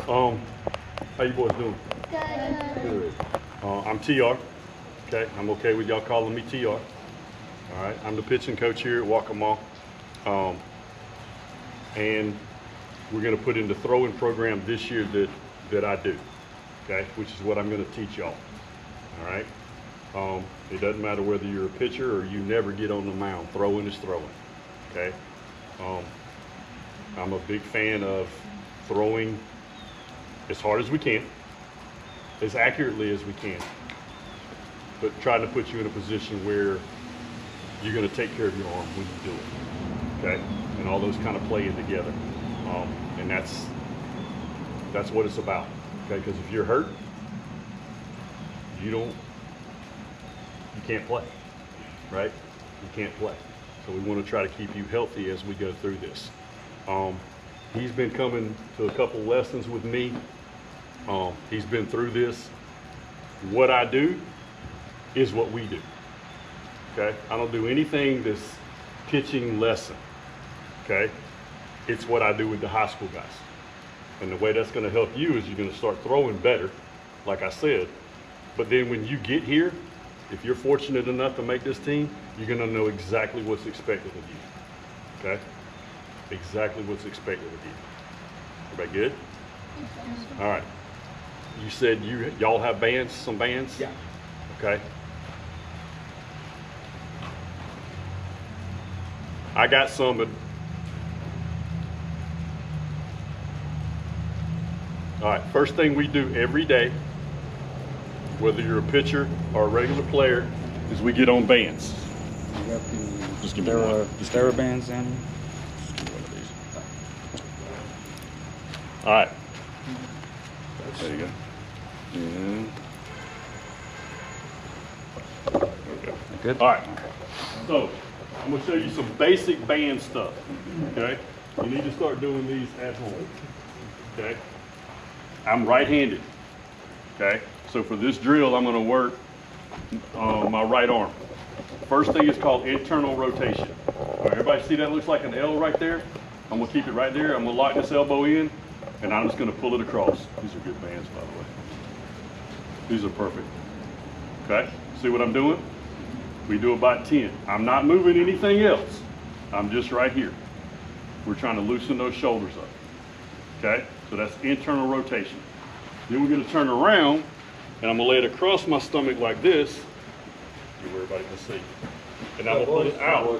How you boys doing? Good. I'm TR. Okay, I'm okay with y'all calling me TR. All right, I'm the pitching coach here at Waccamaw. And we're going to put in the throwing program this year that I do. Okay, which is what I'm going to teach y'all. All right. It doesn't matter whether you're a pitcher or you never get on the mound. Throwing is throwing. Okay. I'm a big fan of throwing as hard as we can, as accurately as we can, but trying to put you in a position where you're going to take care of your arm when you do it. Okay. And all those kind of playing together. And that's what it's about. Okay. Because if you're hurt, you can't play, right? You can't play. So we want to try to keep you healthy as we go through this. He's been coming to a couple lessons with me. He's been through this. What I do is what we do. Okay? I don't do anything that's pitching lesson. Okay? It's what I do with the high school guys. And the way that's going to help you is you're going to start throwing better, like I said. But then when you get here, if you're fortunate enough to make this team, you're going to know exactly what's expected of you. Okay? Exactly what's expected of you. Everybody good? All right. You said y'all have bands, some bands? Yeah. Okay. I got some. All right. First thing we do every day, whether you're a pitcher or a regular player, is we get on bands. You got the Just give me one. TheraBands in. All right. There you go. And there we go. Good. All right. So I'm gonna show you some basic band stuff. Okay. You need to start doing these at home. Okay. I'm right-handed. Okay. So for this drill, I'm gonna work my right arm. First thing is called internal rotation. All right. Everybody see that looks like an L right there? I'm gonna keep it right there. I'm gonna lock this elbow in. And I'm just going to pull it across. These are good bands, by the way. These are perfect. Okay? See what I'm doing? We do about 10. I'm not moving anything else. I'm just right here. We're trying to loosen those shoulders up. Okay? So that's internal rotation. Then we're going to turn around, and I'm going to lay it across my stomach like this, where everybody can see. And I'm going to pull it out.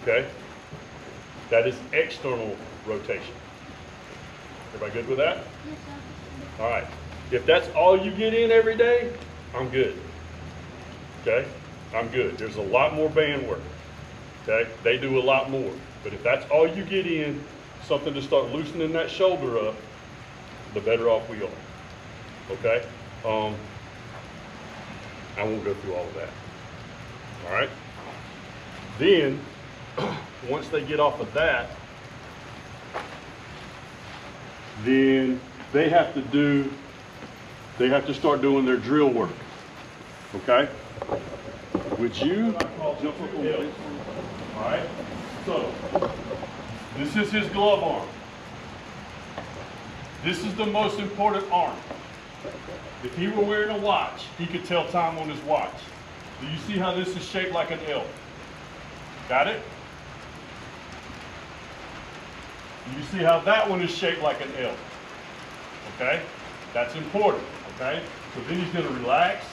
Okay? That is external rotation. Everybody good with that? Yes, sir. All right. If that's all you get in every day, I'm good. Okay? I'm good. There's a lot more band work. Okay? They do a lot more. But if that's all you get in, something to start loosening that shoulder up, the better off we are. Okay? I won't go through all of that. All right? Then, once they get off of that, then they have to start doing their drill work. Okay? Would you jump up on this? All right? So, this is his glove arm. This is the most important arm. If he were wearing a watch, he could tell time on his watch. Do you see how this is shaped like an L? Got it? You see how that one is shaped like an L. Okay? That's important. Okay? So then he's going to relax.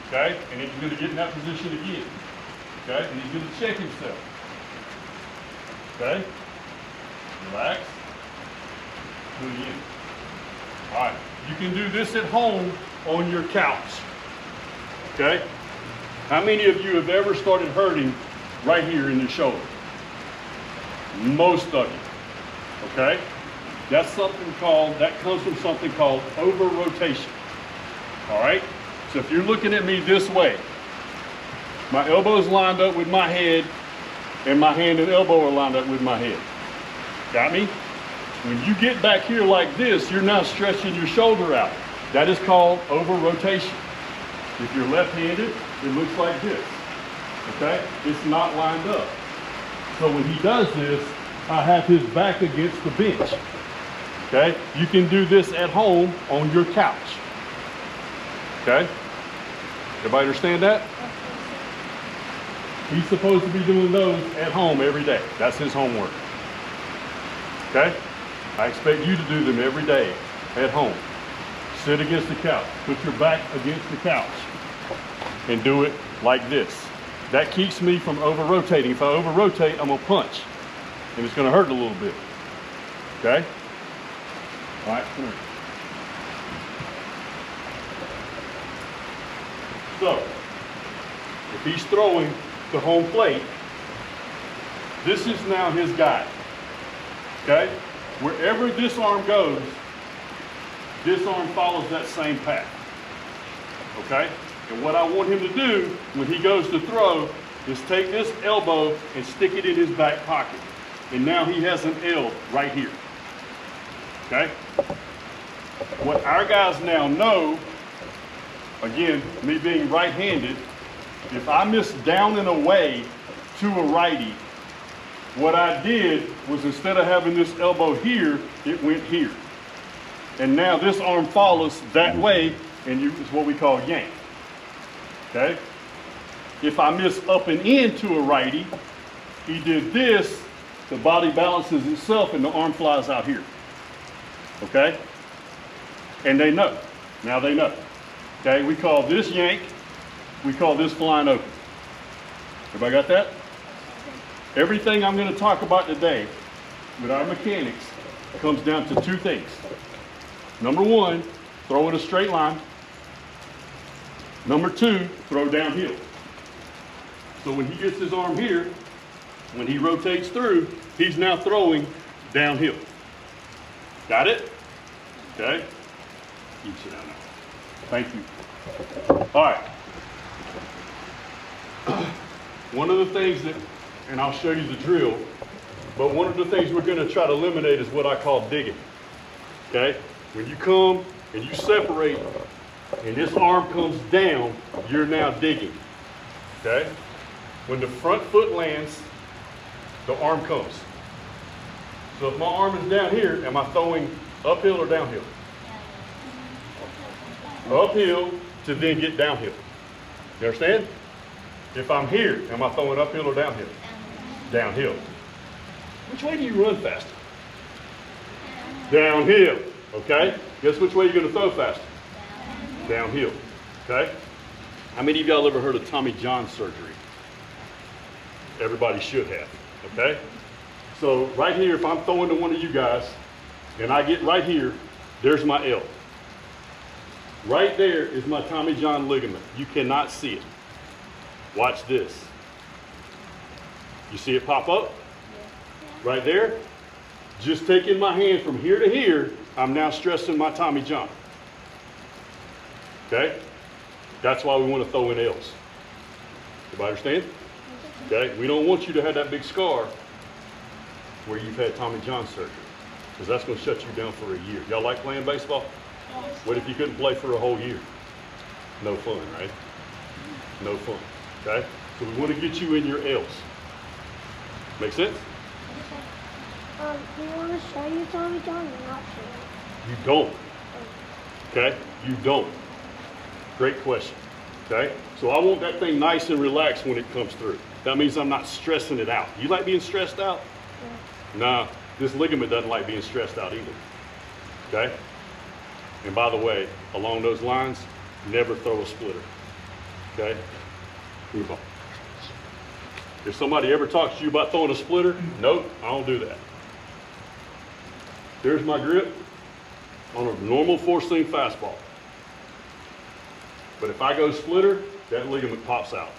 Okay? And then he's going to get in that position again. Okay? And he's going to check himself. Okay? Relax. Do it again. All right. You can do this at home on your couch. Okay? How many of you have ever started hurting right here in your shoulder? Most of you, okay? That comes from something called over-rotation, all right? So if you're looking at me this way, my elbow's lined up with my head, and my hand and elbow are lined up with my head. Got me? When you get back here like this, you're now stretching your shoulder out. That is called over-rotation. If you're left-handed, it looks like this, okay? It's not lined up. So when he does this, I have his back against the bench. Okay? You can do this at home on your couch. Okay? Everybody understand that? He's supposed to be doing those at home every day. That's his homework. Okay? I expect you to do them every day at home. Sit against the couch. Put your back against the couch. And do it like this. That keeps me from over-rotating. If I over-rotate, I'm going to punch. And it's going to hurt a little bit. Okay? All right, come here. So, if he's throwing to home plate, this is now his guide. Okay? Wherever this arm goes, this arm follows that same path. Okay? And what I want him to do when he goes to throw is take this elbow and stick it in his back pocket. And now he has an L right here. Okay? What our guys now know, again, me being right-handed, if I miss down and away to a righty, what I did was instead of having this elbow here, it went here. And now this arm follows that way, and it's what we call yank. Okay? If I miss up and in to a righty, he did this, the body balances itself and the arm flies out here. Okay? And they know. Now they know. Okay? We call this yank. We call this flying open. Everybody got that? Everything I'm going to talk about today with our mechanics comes down to two things. Number one, throw in a straight line. Number two, throw downhill. So when he gets his arm here, when he rotates through, he's now throwing downhill. Got it? Okay? You sit down now. Thank you. All right. One of the things that, and I'll show you the drill, but one of the things we're going to try to eliminate is what I call digging. Okay? When you come and you separate and this arm comes down, you're now digging. Okay? When the front foot lands, the arm comes. So if my arm is down here, am I throwing uphill or downhill? Uphill to then get downhill. You understand? If I'm here, am I throwing uphill or downhill? Downhill. Which way do you run faster? Downhill. Okay? Guess which way you're going to throw faster? Downhill. Okay? How many of y'all ever heard of Tommy John surgery? Everybody should have. Okay? So right here, if I'm throwing to one of you guys, and I get right here, there's my L. Right there is my Tommy John ligament. You cannot see it. Watch this. You see it pop up? Right there? Just taking my hand from here to here, I'm now stressing my Tommy John. Okay? That's why we want to throw in L's. Everybody understand? Okay? We don't want you to have that big scar where you've had Tommy John surgery, because that's going to shut you down for a year. Y'all like playing baseball? What if you couldn't play for a whole year? No fun, right? No fun. Okay? So we want to get you in your L's. Make sense? Do you want to show you Tommy John or not show You don't. Okay? You don't. Great question. Okay? So I want that thing nice and relaxed when it comes through. That means I'm not stressing it out. You like being stressed out? Yeah. Nah, this ligament doesn't like being stressed out either. Okay? And by the way, along those lines, never throw a splitter. Okay? Move on. If somebody ever talks to you about throwing a splitter, nope, I don't do that. There's my grip on a normal four-seam fastball. But if I go splitter, that ligament pops out.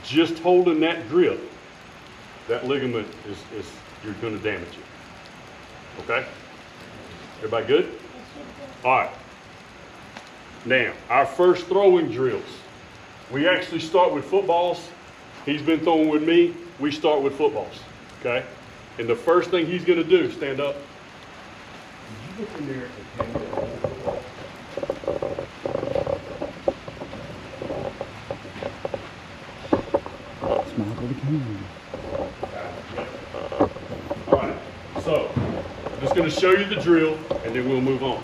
Just holding that grip, that ligament is you're going to damage it. Okay? Everybody good? All right. Now, our first throwing drills. We actually start with footballs. He's been throwing with me. We start with footballs. Okay? And the first thing he's going to do, stand up. You look in there and hand it over. Smile for the camera. All right. So, I'm just going going to show you the drill, and then we'll move on.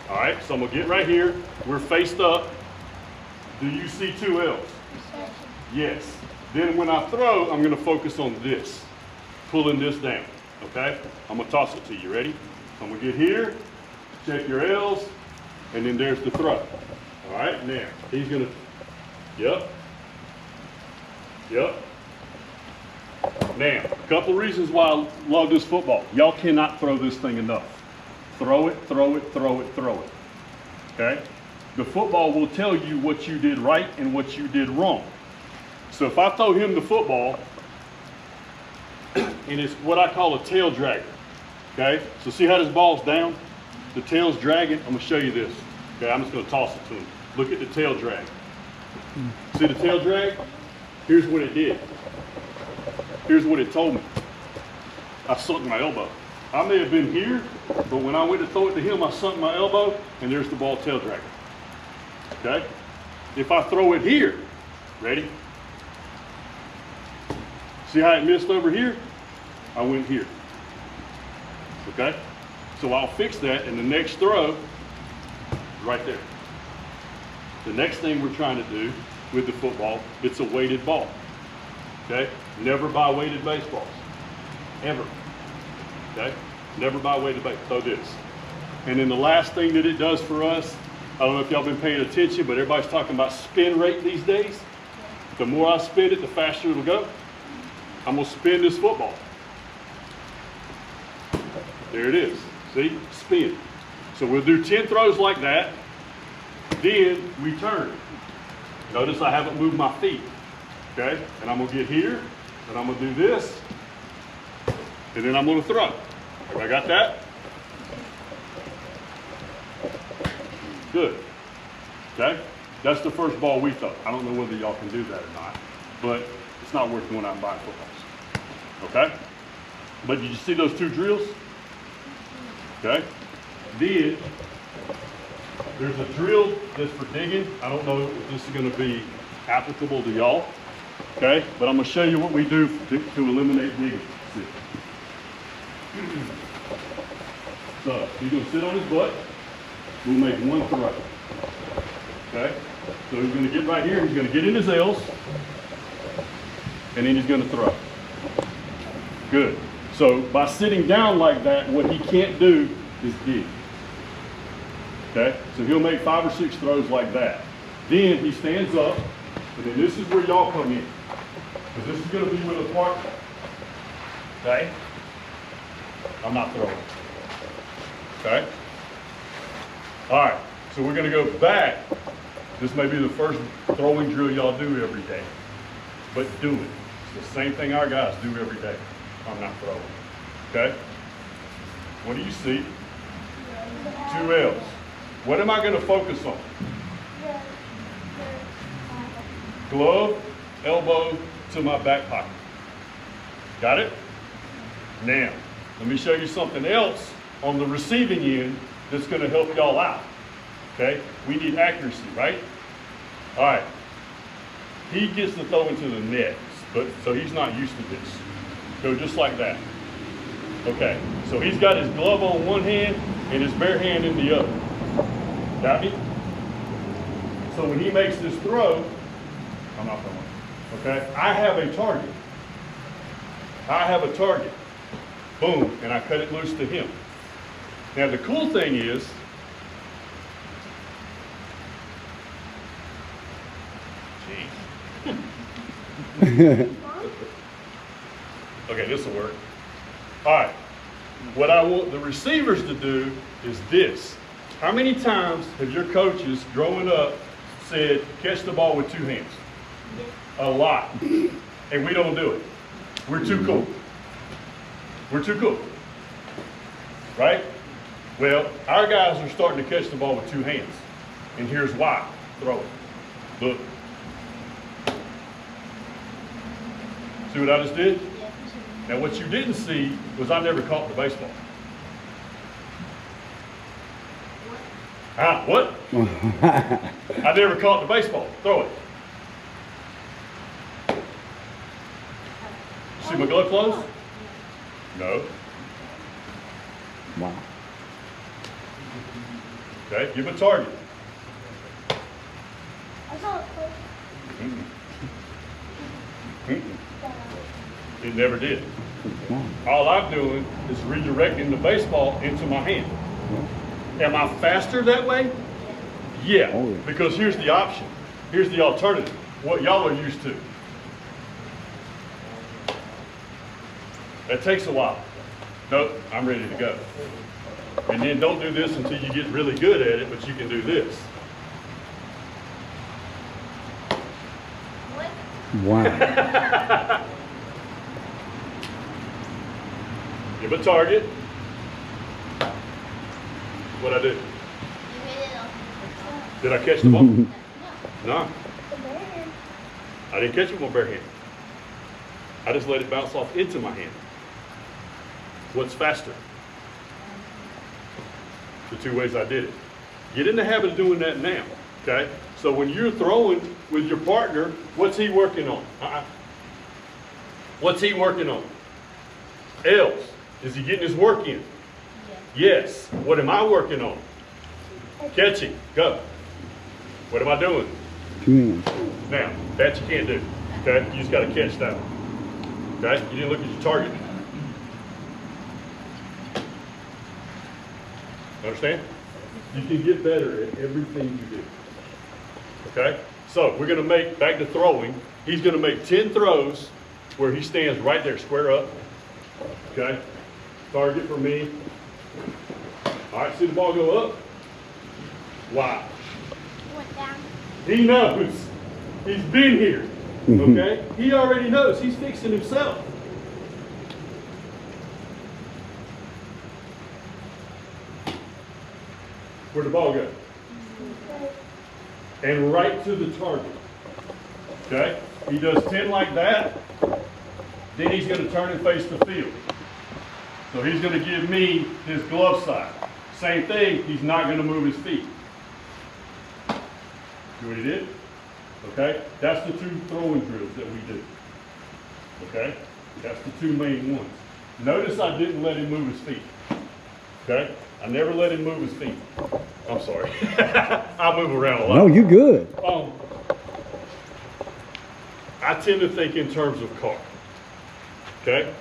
All right, so I'm going to get right here. We're faced up. Do you see 2 L's? Yes. Then when I throw, I'm going to focus on this, pulling this down, okay? I'm going to toss it to you. Ready? So I'm going to get here, check your L's, and then there's the throw. All right, now, he's going to, yep. Now, a couple reasons why I love this football. Y'all cannot throw this thing enough. Throw it, throw it, throw it, throw it. Okay? The football will tell you what you did right and what you did wrong. So if I throw him the football, and it's what I call a tail dragger. Okay? So see how this ball's down? The tail's dragging. I'm going to show you this. Okay? I'm just going to toss it to him. Look at the tail drag. See the tail drag? Here's what it did. Here's what it told me. I sunk my elbow. I may have been here, but when I went to throw it to him, I sunk my elbow, and there's the ball tail dragger. Okay? If I throw it here, ready? See how it missed over here? I went here. Okay? So I'll fix that, and the next throw, right there. The next thing we're trying to do with the football, it's a weighted ball. Okay? Never buy weighted baseballs. Ever. Okay? Never buy weighted baseballs. Throw this. And then the last thing that it does for us, I don't know if y'all been paying attention, but everybody's talking about spin rate these days. The more I spin it, the faster it'll go. I'm going to spin this football. There it is. See? Spin. So we'll do 10 throws like that. Then we turn. Notice I haven't moved my feet. Okay? And I'm going to get here, and I'm going to do this, and then I'm going to throw. Everybody got that? Good. Okay? That's the first ball we throw. I don't know whether y'all can do that or not, but it's not worth going out and buying footballs. Okay? But did you see those 2 drills? Okay? Then, there's a drill that's for digging. I don't know if this is going to be applicable to y'all. Okay? But I'm going to show you what we do to eliminate digging. See. So, he's going to sit on his butt. We'll make 1 throw. Okay? So he's going to get right here. He's going to get in his L's. And then he's going to throw. Good. So by sitting down like that, what he can't do is dig. Okay? So he'll make 5 or 6 throws like that. Then he stands up, and then this is where y'all come in. Because this is going to be with a partner. Okay? I'm not throwing. Okay? All right. So we're going to go back. This may be the first throwing drill y'all do every day. But do it. It's the same thing our guys do every day. I'm not throwing. Okay? What do you see? 2 L's. What am I going to focus on? Glove, elbow to my back pocket. Got it? Now, let me show you something else on the receiving end that's going to help y'all out. Okay? We need accuracy, right? All right. He gets to throw into the net, but so he's not used to this. Go just like that. Okay, so he's got his glove on one hand and his bare hand in the other. Got me? So when he makes this throw, I'm not throwing. Okay, I have a target. I have a target. Boom, and I cut it loose to him. Now the cool thing is, okay, this will work. All right, what I want the receivers to do is this. How many times have your coaches growing up said, catch the ball with 2 hands? A lot. And we don't do it. We're too cool. We're too cool. Right? Well, our guys are starting to catch the ball with 2 hands. And here's why. Throw it. Look. See what I just did? Now what you didn't see was I never caught the baseball. Ah, what? I never caught the baseball. Throw it. See my glove close? No. Wow. Okay, give a target. I saw it first. Mm-mm. Mm-mm. It never did. Wow. All I'm doing is redirecting the baseball into my hand. Am I faster that way? Yeah, Oh, yeah. because here's the option. Here's the alternative, what y'all are used to. That takes a while. Nope, I'm ready to go. And then don't do this until you get really good at it, but you can do this. Wow. Give a target. What'd I do? Did I catch the ball? No. The bear. I didn't catch it with my bare hand. I just let it bounce off into my hand. What's faster? The two ways I did it. Get in the habit of doing that now, okay? So when you're throwing with your partner, what's he working on? What's he working on? L's. Is he getting his work in? Yes. What am I working on? Catching. Go. What am I doing? 2 hands. Now, that you can't do, okay? You just got to catch that one, okay? You didn't look at your target. Understand? You can get better at everything you do, okay? So we're going to make, back to throwing, he's going to make 10 throws where he stands right there, square up, okay? Target for me. All right, see the ball go up? Wow. Went down. He knows. He's been here. Okay? He already knows. He's fixing himself. Where'd the ball go? And right to the target. Okay? He does 10 like that. Then he's going to turn and face the field. So he's going to give me his glove side. Same thing, he's not going to move his feet. See what he did? Okay? That's the 2 throwing drills that we do. Okay? That's the 2 main ones. Notice I didn't let him move his feet. Okay? I never let him move his feet. I'm sorry. I move around a lot. No, you good. I tend to think in terms of car. Okay?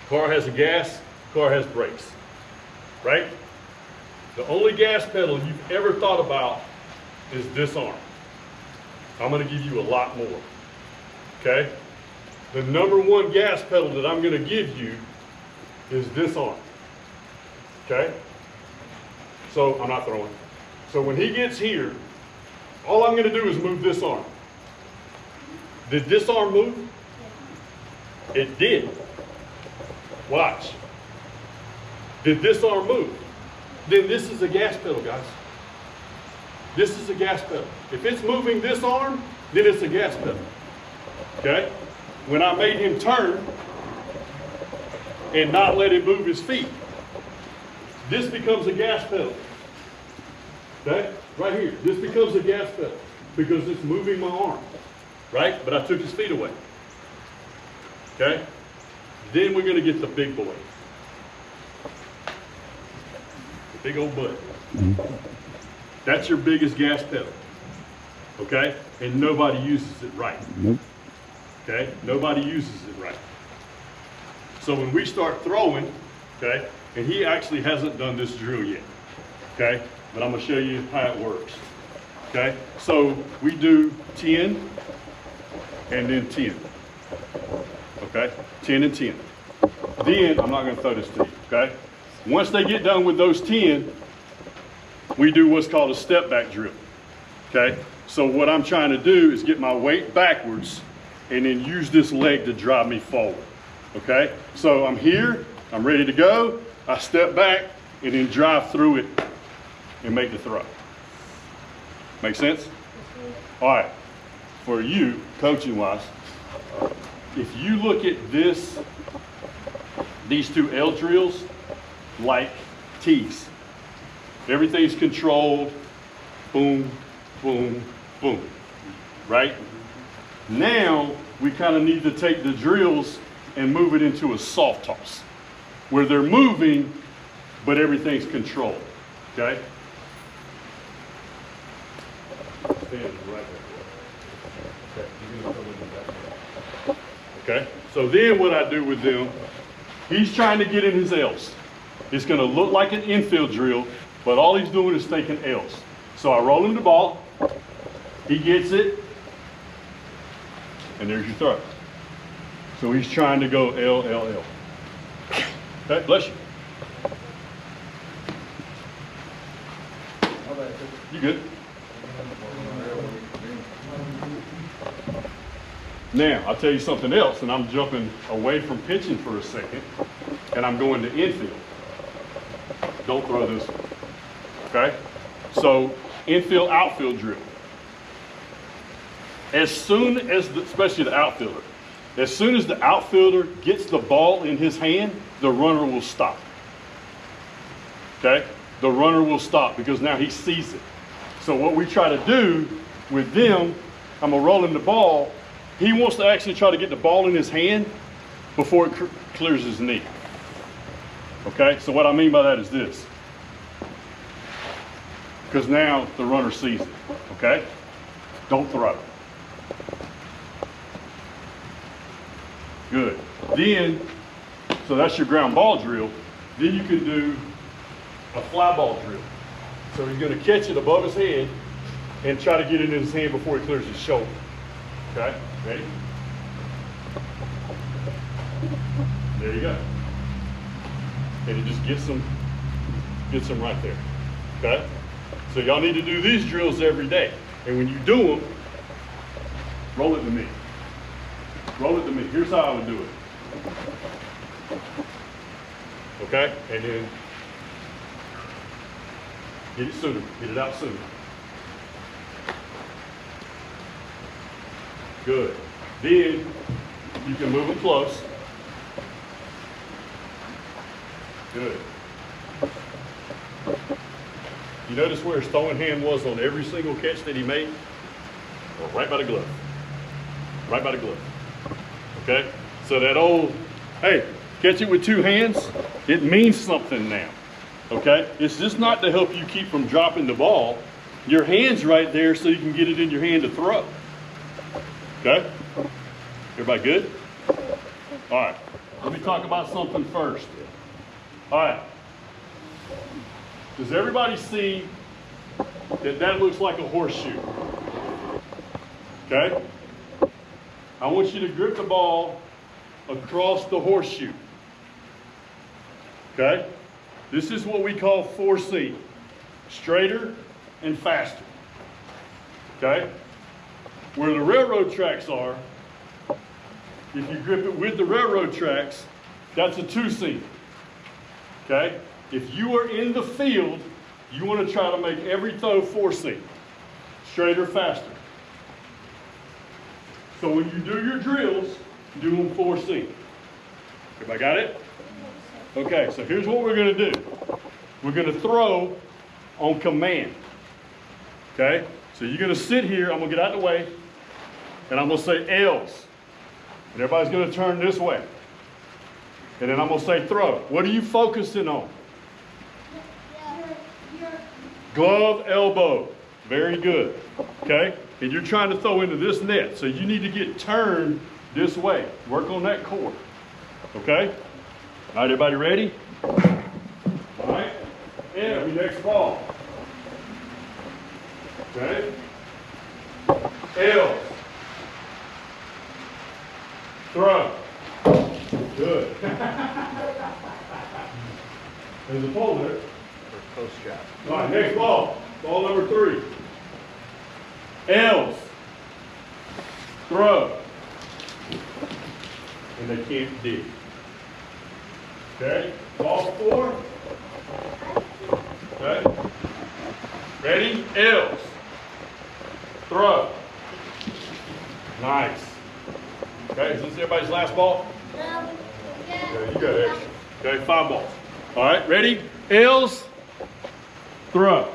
Car has a gas, car has brakes. Right? The only gas pedal you've ever thought about is this arm. I'm going to give you a lot more. Okay? The number 1 gas pedal that I'm going to give you is this arm. Okay? So I'm not throwing. So when he gets here, all I'm going to do is move this arm. Did this arm move? It did. Watch. Did this arm move? Then this is a gas pedal, guys. This is a gas pedal. If it's moving this arm, then it's a gas pedal. Okay? When I made him turn and not let him move his feet, this becomes a gas pedal. Okay? Right here. This becomes a gas pedal because it's moving my arm. Right? But I took his feet away. Okay? Then we're going to get the big boy. The big old butt. That's your biggest gas pedal. Okay? And nobody uses it right. Nope. Okay? Nobody uses it right. So when we start throwing, okay, and he actually hasn't done this drill yet. Okay? But I'm going to show you how it works. Okay? So we do 10 and then 10. Okay? 10 and 10. Then, I'm not going to throw this to you, okay? Once they get done with those 10, we do what's called a step back drill, okay? So what I'm trying to do is get my weight backwards and then use this leg to drive me forward, okay? So I'm here, I'm ready to go, I step back and then drive through it and make the throw. Make sense? All right, for you, coaching-wise, if you look at this, these 2 L drills, like T's. Everything's controlled, boom, boom, boom, right? Now, we kind of need to take the drills and move it into a soft toss, where they're moving, but everything's controlled, okay? Stand right there. Okay, so then what I do with them, he's trying to get in his L's. It's gonna look like an infield drill, but all he's doing is taking L's. So I roll him the ball, he gets it, and there's your throw. So he's trying to go L, L, L. Okay, bless you. You good? Now, I'll tell you something else, and I'm jumping away from pitching for a second, and I'm going to infield. Don't throw this one, okay? So, infield, outfield drill. As soon as, especially the outfielder, as soon as the outfielder gets the ball in his hand, the runner will stop, okay? The runner will stop because now he sees it. So what we try to do with them, I'm gonna roll him the ball. He wants to actually try to get the ball in his hand before it clears his knee. Okay, so what I mean by that is this. Because now the runner sees it, okay? Don't throw. Good. Then, so that's your ground ball drill. Then you can do a fly ball drill. So he's gonna catch it above his head and try to get it in his hand before he clears his shoulder. Okay, ready? There you go. And he just gets them right there. Okay? So y'all need to do these drills every day. And when you do them, roll it to me. Roll it to me. Here's how I would do it. Okay? And then get it sooner. Get it out sooner. Good. Then you can move them close. Good. You notice where his throwing hand was on every single catch that he made? Well, right by the glove. Right by the glove. Okay? So that old, hey, catch it with two hands, it means something now. Okay? It's just not to help you keep from dropping the ball. Your hand's right there so you can get it in your hand to throw. Okay? Everybody good? All right. Let me talk about something first. All right. Does everybody see that that looks like a horseshoe? Okay? I want you to grip the ball across the horseshoe. Okay? This is what we call 4C. Straighter and faster. Okay? Where the railroad tracks are, if you grip it with the railroad tracks, that's a 2C. Okay? If you are in the field, you want to try to make every throw 4C. Straighter, faster. So when you do your drills, do them 4C. Everybody got it? Okay, so here's what we're going to do. We're going to throw on command. Okay? So you're going to sit here, I'm going to get out of the way, and I'm going to say L's. And everybody's going to turn this way. And then I'm going to say throw. What are you focusing on? Glove, elbow. Very good. Okay? And you're trying to throw into this net. So you need to get turned this way. Work on that core. Okay? All right, everybody ready? All right. And your next ball. Okay? L. Throw. Good. There's a pole there. Post shot. All right, next ball. Ball number 3. L's. Throw. And they can't dig. Okay? Ball 4. Okay? Ready? L's. Throw. Nice. Okay, is this everybody's last ball? No. Okay, you got extra. Okay, 5 balls. All right, ready? L's. Throw.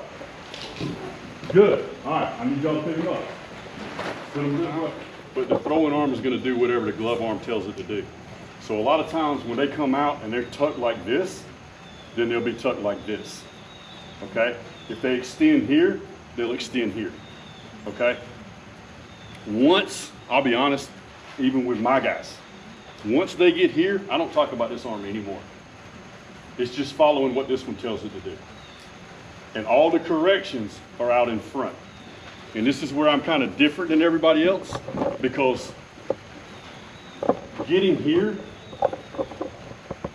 Good. All right, I need y'all to pick them up. Put them this way. But the throwing arm is going to do whatever the glove arm tells it to do. So a lot of times when they come out and they're tucked like this, then they'll be tucked like this, okay? If they extend here, they'll extend here, okay? Once, I'll be honest, even with my guys, once they get here, I don't talk about this arm anymore. It's just following what this one tells it to do. And all the corrections are out in front. And this is where I'm kind of different than everybody else, because getting here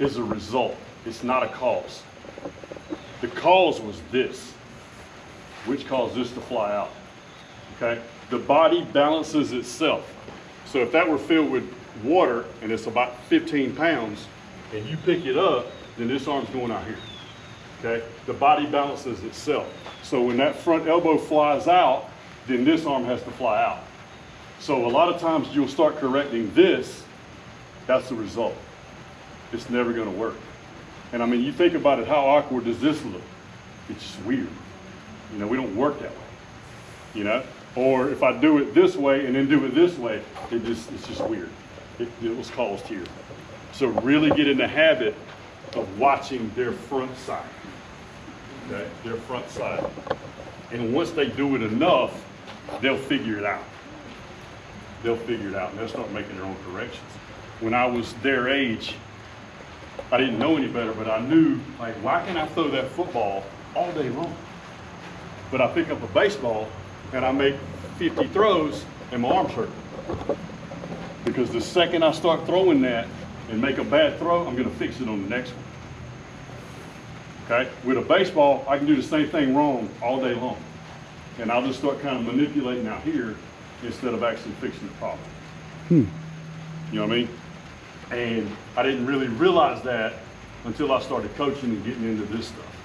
is a result. It's not a cause. The cause was this, which caused this to fly out, okay? The body balances itself. So if that were filled with water and it's about 15 pounds and you pick it up, then this arm's going out here, okay? The body balances itself. So when that front elbow flies out, then this arm has to fly out. So a lot of times you'll start correcting this, that's the result. It's never gonna work. And I mean, you think about it, how awkward does this look? It's just weird. You know, we don't work that way, you know? Or if I do it this way and then do it this way, it's just weird. It was caused here. So really get in the habit of watching their front side, okay? Their front side. And once they do it enough, they'll figure it out. They'll figure it out and they'll start making their own corrections. When I was their age, I didn't know any better, but I knew, like, why can't I throw that football all day long? But I pick up a baseball and I make 50 throws and my arms hurt. Because the second I start throwing that and make a bad throw, I'm gonna fix it on the next one. Okay? With a baseball, I can do the same thing wrong all day long. And I'll just start kind of manipulating out here instead of actually fixing the problem. You know what I mean? And I didn't really realize that until I started coaching and getting into this stuff,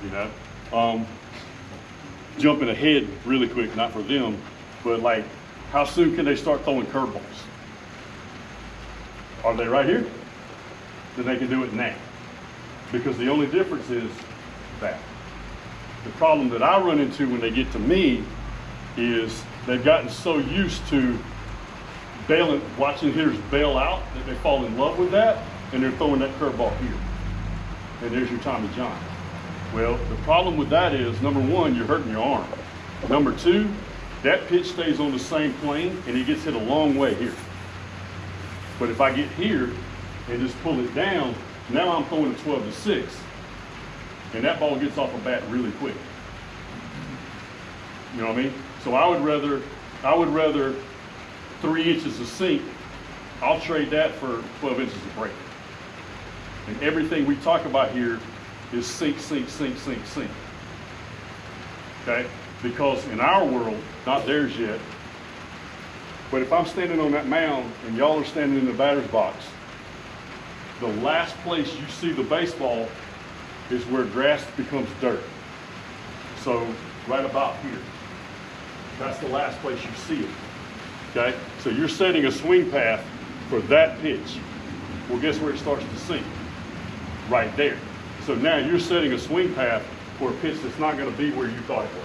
you know? Jumping ahead really quick, not for them, but like, how soon can they start throwing curveballs? Are they right here? Then they can do it now. Because the only difference is that. The problem that I run into when they get to me is they've gotten so used to bailing, watching hitters bail out, that they fall in love with that, and they're throwing that curveball here. And there's your Tommy John. Well, the problem with that is, number one, you're hurting your arm. Number two, that pitch stays on the same plane and he gets hit a long way here. But if I get here and just pull it down, now I'm throwing a 12-6, and that ball gets off a bat really quick. You know what I mean? So I would rather 3 inches of sink. I'll trade that for 12 inches of break. And everything we talk about here is sink, sink, sink, sink, sink. Okay? Because in our world, not theirs yet, but if I'm standing on that mound and y'all are standing in the batter's box, the last place you see the baseball is where grass becomes dirt. So right about here. That's the last place you see it. Okay? So you're setting a swing path for that pitch. Well, guess where it starts to sink? Right there. So now you're setting a swing path for a pitch that's not going to be where you thought it was.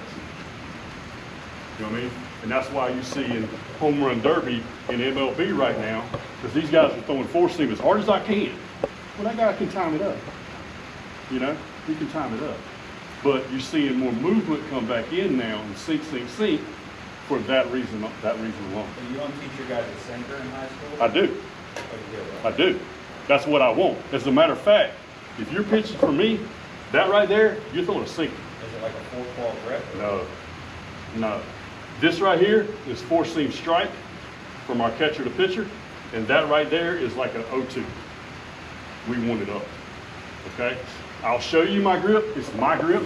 You know what I mean? And that's why you see in home run derby in MLB right now, because these guys are throwing four seam as hard as I can. Well, that guy can time it up. You know, he can time it up. But you're seeing more movement come back in now and sink, sink, sink for that reason alone. So you don't teach your guys a sinker in high school? I do. I do. That's what I want. As a matter of fact, if you're pitching for me, that right there, you're throwing a sinker. Is it like a 4-ball grip? No. This right here is four seam strike from our catcher to pitcher, and that right there is like an 0-2. We want it up. Okay? I'll show you my grip. It's my grip.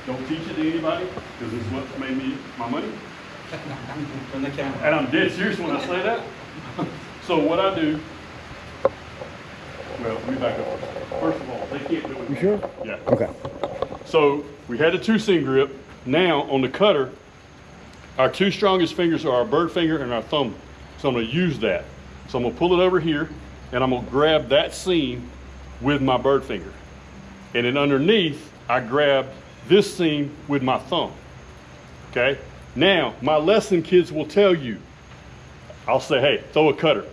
Don't teach it to anybody, because it's what made me my money. From the camera. And I'm dead serious when I say that. So what I do, well, let me back up. First of all, they can't do it. You sure? Yeah. Okay. So we had the 2-seam grip. Now on the cutter, our two strongest fingers are our bird finger and our thumb. So I'm gonna use that. So I'm gonna pull it over here and I'm gonna grab that seam with my bird finger. And then underneath, I grab this seam with my thumb. Okay? Now, my lesson kids will tell you, I'll say, hey, throw a cutter.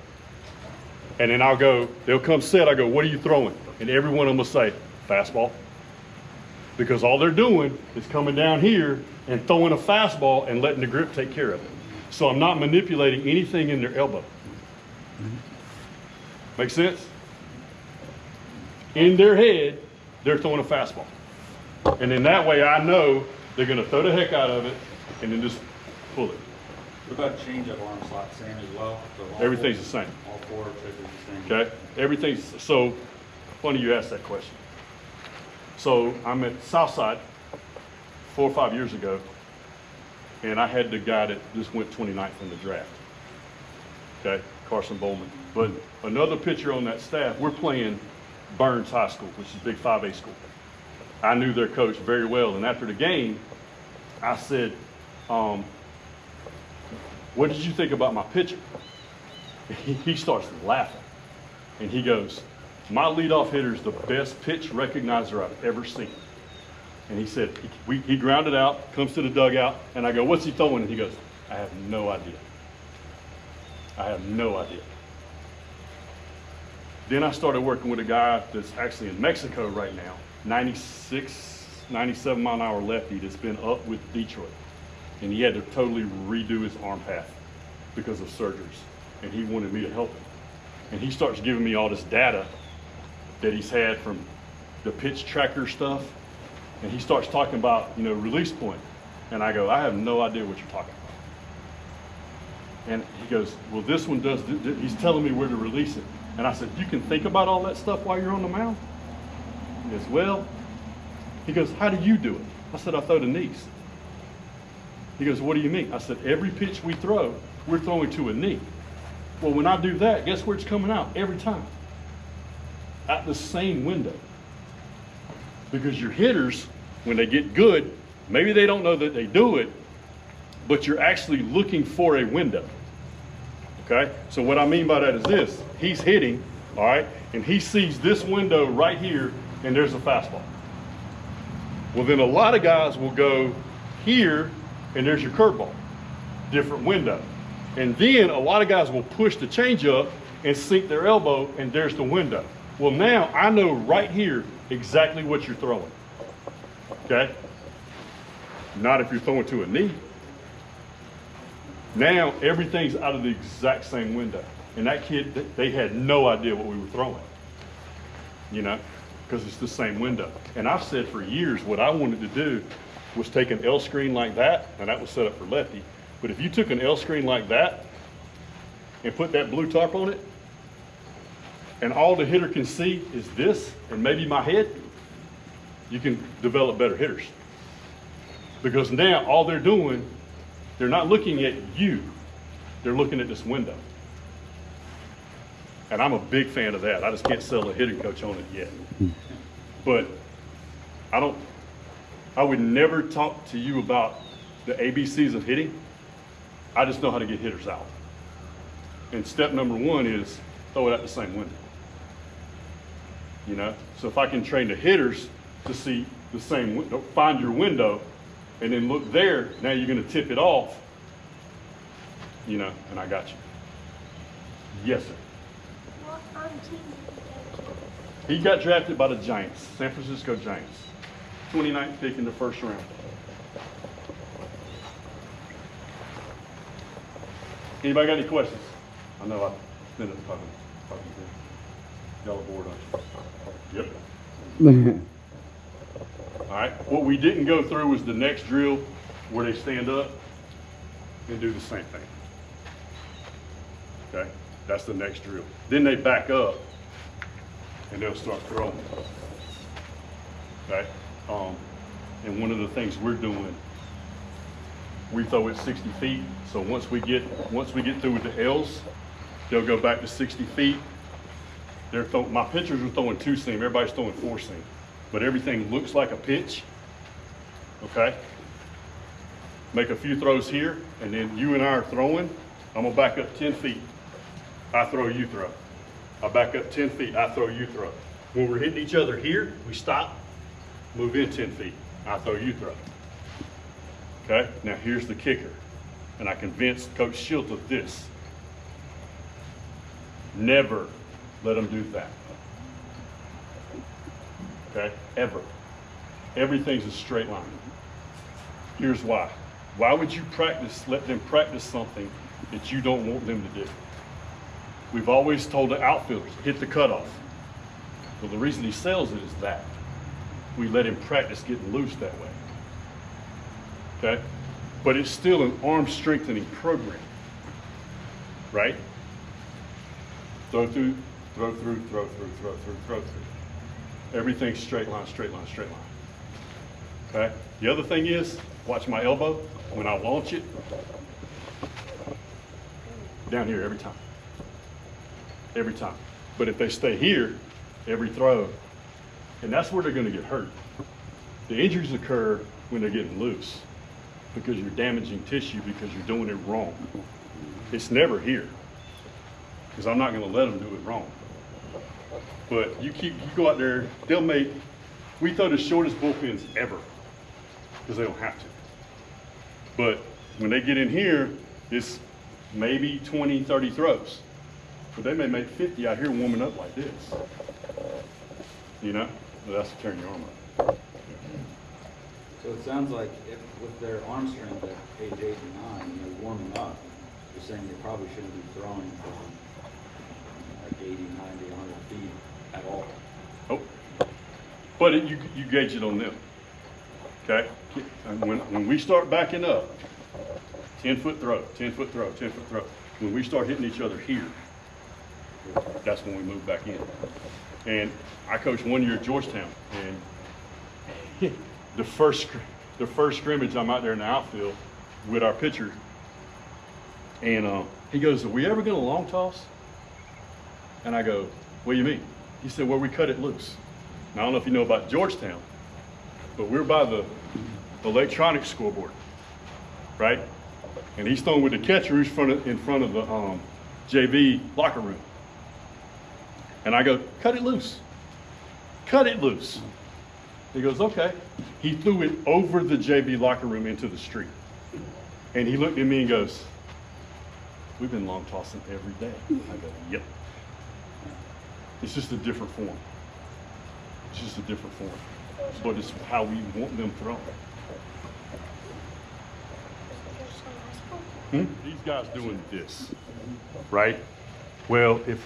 And then I'll go, they'll come set, I go, what are you throwing? And every one of them will say, fastball. Because all they're doing is coming down here and throwing a fastball and letting the grip take care of it. So I'm not manipulating anything in their elbow. Make sense? In their head, they're throwing a fastball. And in that way, I know they're going to throw the heck out of it and then just pull it. What about change-up arm slot, same as well? So all Everything's four- the same. All four pitches the same? Okay? Everything's, so funny you asked that question. So I'm at Southside 4 or 5 years ago, and I had the guy that just went 29th in the draft. Okay? Carson Bowman. But another pitcher on that staff, we're playing Burns High School, which is a big 5A school. I knew their coach very well, and after the game, I said, what did you think about my pitcher? He starts laughing, and he goes, my leadoff hitter is the best pitch recognizer I've ever seen. And he said, he grounded out, comes to the dugout, and I go, what's he throwing? And he goes, I have no idea. I have no idea. Then I started working with a guy that's actually in Mexico right now, 96, 97 mile an hour lefty that's been up with Detroit. And he had to totally redo his arm path because of surgeries. And he wanted me to help him. And he starts giving me all this data that he's had from the pitch tracker stuff. And he starts talking about, release point. And I go, I have no idea what you're talking about. And he goes, well, this one does, he's telling me where to release it. And I said, you can think about all that stuff while you're on the mound? He goes, well, he goes, how do you do it? I said, I throw the knees. He goes, what do you mean? I said, every pitch we throw, we're throwing to a knee. Well, when I do that, guess where it's coming out? Every time. At the same window. Because your hitters, when they get good, maybe they don't know that they do it, but you're actually looking for a window. Okay? So what I mean by that is this. He's hitting, all right, and he sees this window right here, and there's a fastball. Well, then a lot of guys will go here, and there's your curveball. Different window. And then a lot of guys will push the changeup and sink their elbow, and there's the window. Well, now I know right here exactly what you're throwing. Okay? Not if you're throwing to a knee. Now everything's out of the exact same window. And that kid, they had no idea what we were throwing. Because it's the same window. And I've said for years what I wanted to do was take an L screen like that, and that was set up for lefty. But if you took an L screen like that and put that blue tarp on it, and all the hitter can see is this and maybe my head, you can develop better hitters. Because now all they're doing, they're not looking at you, they're looking at this window. And I'm a big fan of that. I just can't sell a hitting coach on it yet. But I would never talk to you about the ABCs of hitting. I just know how to get hitters out. And step number one is throw it at the same window. So if I can train the hitters to see the same window, find your window, and then look there, now you're going to tip it off, and I got you. Yes, sir. What team did you He got drafted by the Giants, San Francisco Giants. 29th pick in the first round. Anybody got any questions? I know I ended up talking to y'all aboard on you. Yep. All right. What we didn't go through was the next drill where they stand up and do the same thing. Okay. That's the next drill. Then they back up and they'll start throwing. Okay. And one of the things we're doing, we throw it 60 feet. So once we get through with the L's, they'll go back to 60 feet. My pitchers are throwing 2-seam. Everybody's throwing 4-seam, but everything looks like a pitch. Okay. Make a few throws here, and then you and I are throwing. I'm gonna back up 10 feet. I throw, you throw. I back up 10 feet. I throw, you throw. When we're hitting each other here, we stop, move in 10 feet. I throw, you throw. Okay. Now here's the kicker, and I convinced Coach Schilt of this. Never let them do that. okay, ever. Everything's a straight line. Here's why. Why would you let them practice something that you don't want them to do? We've always told the outfielders, hit the cutoff. Well, the reason he sells it is that. We let him practice getting loose that way. Okay? But it's still an arm strengthening program. Right? Throw through, throw through, throw through, throw through, throw through. Everything's straight line, straight line, straight line. Okay? The other thing is, watch my elbow. When I launch it, down here every time. Every time. But if they stay here, every throw, and that's where they're going to get hurt. The injuries occur when they're getting loose because you're damaging tissue because you're doing it wrong. It's never here because I'm not going to let them do it wrong. But you go out there, we throw the shortest bullpens ever because they don't have to. But when they get in here, it's maybe 20, 30 throws. But they may make 50 out here warming up like this. You know? But that's to turn your arm up. So it sounds like with their arm strength at age 8 and 9, and they're warming up, you're saying they probably shouldn't be throwing from like 80, 90, 100 feet at all. Oh. But you gauge it on them. Okay? And when we start backing up, 10-foot throw, 10-foot throw, 10-foot throw. When we start hitting each other here, that's when we move back in. And I coached 1 year at Georgetown, and the first scrimmage, I'm out there in the outfield with our pitcher, and he goes, "Are we ever going to long toss?" And I go, "What do you mean?" He said, "Well, we cut it loose." Now, I don't know if you know about Georgetown, but we're by the electronic scoreboard, right? And he's throwing with the catcher who's in front of the JV locker room. And I go, "Cut it loose. Cut it loose." He goes, "Okay." He threw it over the JV locker room into the street. And he looked at me and goes, "We've been long tossing every day." I go, "Yep." It's just a different form. It's just a different form. But it's how we want them thrown. These guys doing this, right? Well, if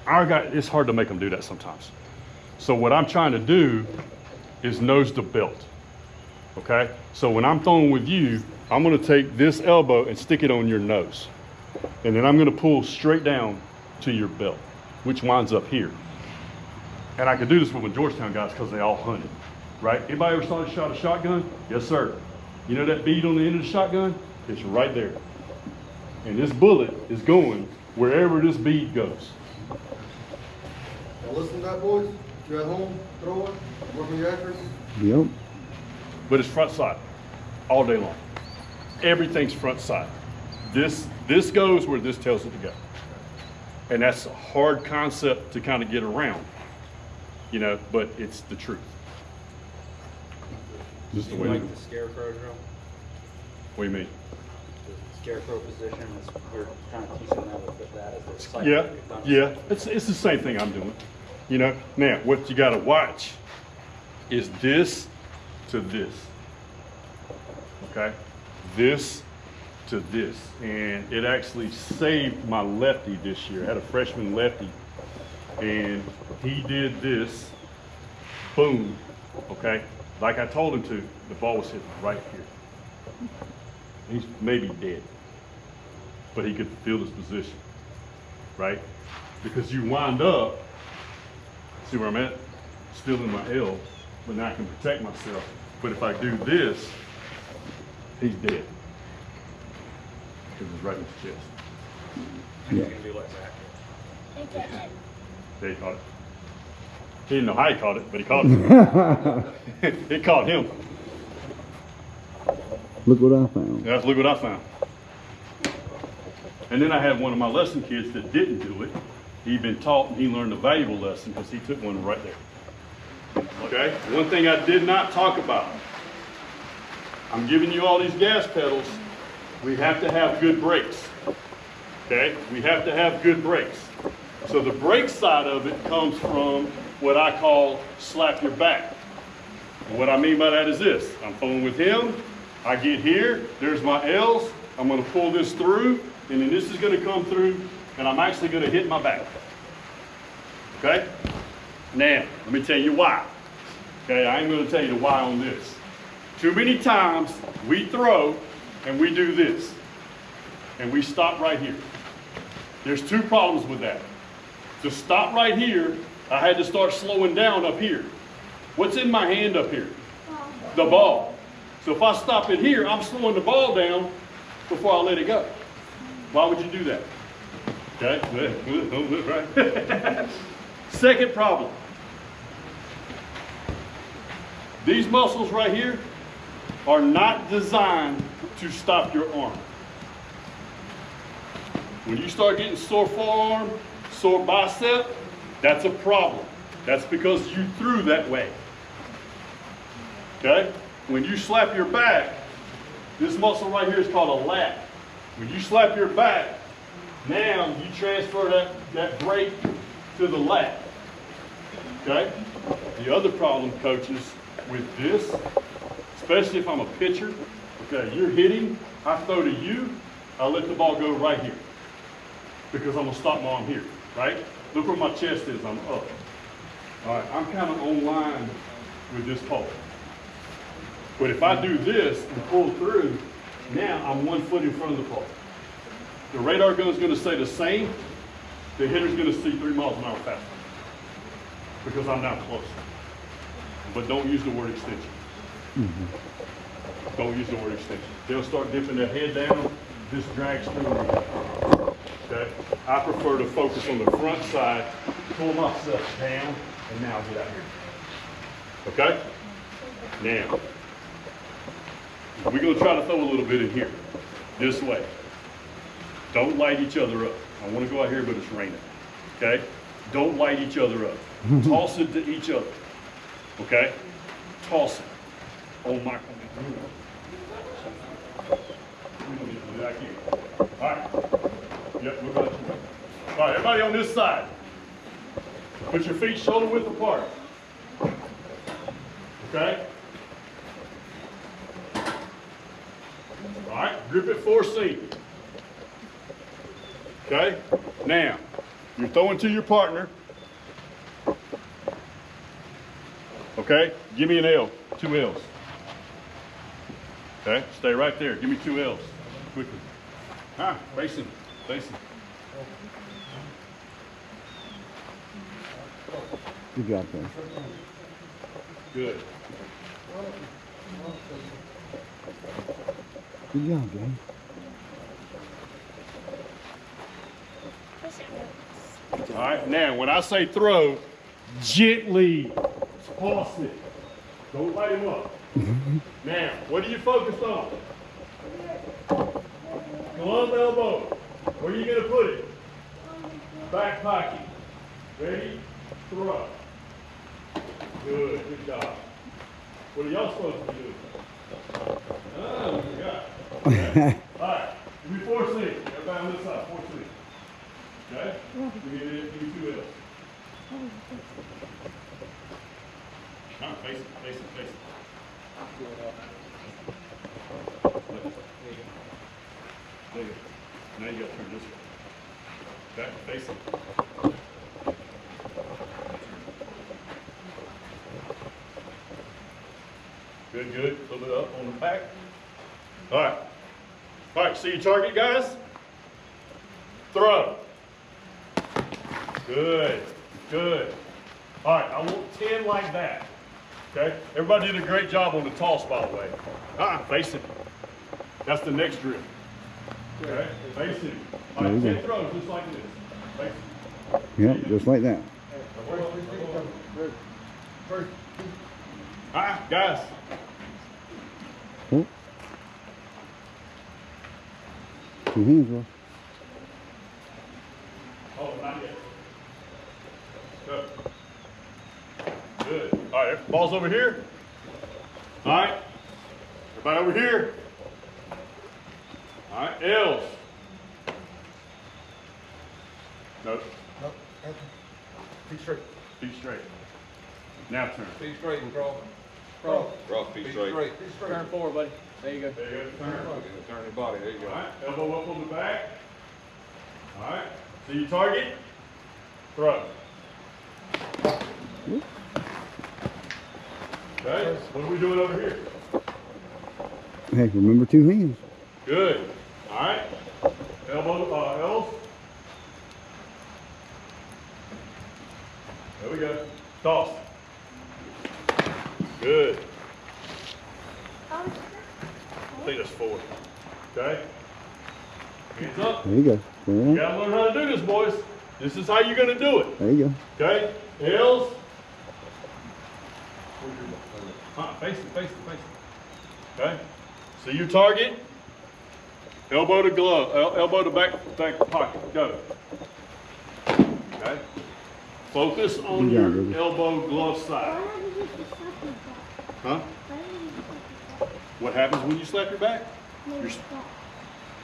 our guy, it's hard to make them do that sometimes. So what I'm trying to do is nose to belt, okay? So when I'm throwing with you, I'm gonna take this elbow and stick it on your nose. And then I'm gonna pull straight down to your belt, which winds up here. And I could do this with my Georgetown guys because they all hunted, right? Anybody ever saw a shotgun? Yes, sir. You know that bead on the end of the shotgun? It's right there. And this bullet is going wherever this bead goes. Now listen to that, boys. If you're at home throwing, working your accuracy. Yep. But it's front side all day long. Everything's front side. This goes where this tells it to go. And that's a hard concept to kind of get around, you know, but it's the truth. Just the Do way you it like is. the scarecrow drill? What do you mean? The scarecrow position is, we're kind of teaching them with that as their cycle. Yeah, They've done yeah. it. It's the same thing I'm doing. You know, now what you got to watch is this to this. Okay? This to this. And it actually saved my lefty this year. I had a freshman lefty, and he did this. Boom. Okay? Like I told him to, the ball was hitting right here. He's maybe dead, but he could feel his position, right? Because you wind up, see where I'm at? Still in my L, but now I can protect myself. But if I do this, he's dead. Because it's right in his chest. You can do like that. There he caught it. He didn't know how he caught it, but he caught it. It caught him. Look what I found. Yeah, look what I found. And then I had one of my lesson kids that didn't do it. He'd been taught and he learned a valuable lesson because he took one right there. Okay, one thing I did not talk about. I'm giving you all these gas pedals. We have to have good brakes. Okay, we have to have good brakes. So the brake side of it comes from what I call slap your back. And what I mean by that is this. I'm throwing with him. I get here. There's my L's. I'm going to pull this through. And then this is going to come through. And I'm actually going to hit my back. Okay? Now, let me tell you why. Okay, I ain't going to tell you the why on this. Too many times we throw and we do this. And we stop right here. There's two problems with that. To stop right here, I had to start slowing down up here. What's in my hand up here? The ball. So if I stop it here, I'm slowing the ball down before I let it go. Why would you do that? Okay, right. Second problem. These muscles right here are not designed to stop your arm. When you start getting sore forearm, sore bicep, that's a problem. That's because you threw that way. Okay? When you slap your back, this muscle right here is called a lat. When you slap your back, now you transfer that brake to the lat. Okay? The other problem, coaches, with this, especially if I'm a pitcher, okay, you're hitting, I throw to you, I let the ball go right here. Because I'm going to stop my arm here, right? Look where my chest is, I'm up. All right, I'm kind of on line with this pole. But if I do this and pull through, now I'm 1 foot in front of the pole. The radar gun's going to stay the same. The hitter's going to see 3 miles an hour faster. Because I'm now closer. But don't use the word extension. Don't use the word extension. They'll start dipping their head down. This drags through me. Okay? I prefer to focus on the front side, pull myself down, and now get out here. Okay? Now, we're going to try to throw a little bit in here. This way. Don't light each other up. I want to go out here, but it's raining. Okay? Don't light each other up. Toss it to each other. Okay? Toss it. Oh my. All right. Yep, we're about to. All right, everybody on this side. Put your feet shoulder width apart. Okay? All right, grip it 4 seam. Okay? Now, you're throwing to your partner. Okay? Give me an L, 2 L's. Okay? Stay right there. Give me 2 L's. Quickly. Face him. Face him. Good job, guys. Good. Good job, guys. All right, now when I say throw, gently toss it. Don't light him up. Now, what are you focused on? Glove elbow. Where are you going to put it? Back pocket. Ready? Throw. Good. Good job. What are y'all supposed to do? Oh, you got it. Okay. All right. Give me 4 seam. Everybody on this side. 4 seam. Okay? Give me 2 L's. All right. Face it. Face it. Face it. There you go. Now you got to turn this way. Back face it. Good, good. A little bit up on the back. All right. All right, see your target, guys? Throw. Good, good. All right, I want 10 like that. Okay? Everybody did a great job on the toss, by the way. Face it. That's the next drill. Okay? Face it. All right, 10 throws just like this. Face it. Yep, just like that. All right, guys. Oh. 2 hands, bro. Oh, not yet. Good. Good. All right, ball's over here. All right. Everybody over here. All right, L's. Nope. Nope. Feet straight. Feet straight. Now turn. Feet straight and crawl. Crawl. Rock, feet straight. Turn forward, buddy. There you go. There you go. Turn. Turn your body. There you go. All right. Elbow up on the back. All right. See your target. Throw. Okay. What are we doing over here? Hey, remember 2 hands. Good. All right. Elbow, L's. There we go. Toss. Good. I think that's 4. Okay. Hands up. There you go. Turn You around. gotta learn how to do this, boys. This is how you're gonna do it. There you go. Okay. L's. Face it. Okay. See your target. Elbow to glove. Elbow to back pocket. Go. Okay. Focus on Good your job, baby. elbow glove side. Why did you just slap your back? Huh? Why did you just slap your back? What happens when you slap your back? No, You're, stop.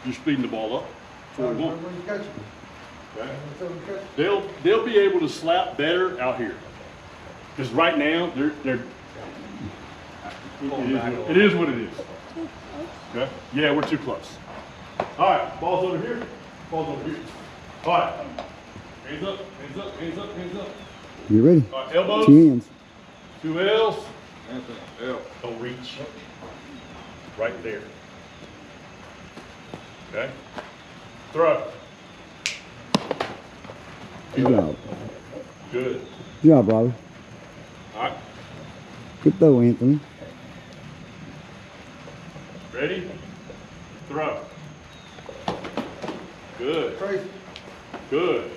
you're speeding the ball up. That's what we want. Remember when you catch it. Okay. Remember when you catch it. They'll be able to slap better out here. Because right now they're it is what it is. Too close. Okay? Yeah, we're too close. All right, ball's over here. Ball's over here. All right. Hands up, hands up, hands up, hands up. You ready? All right, elbows. 2 hands. 2 L's. Anthony, L. Don't reach. Right there. Okay? Throw. Good job. Good. Good job, Bobby. All right. Good throw, Anthony. Ready? Throw. Good. Tracy, Good.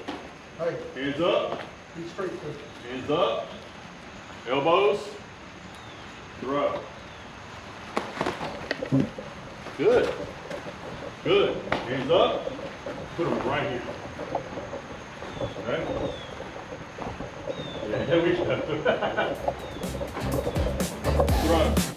hey, Hands up. feet straight, sir. Hands up. Elbows. Throw. Good. Good. Hands up. Put them right here. Okay? Yeah, we should have to. Throw.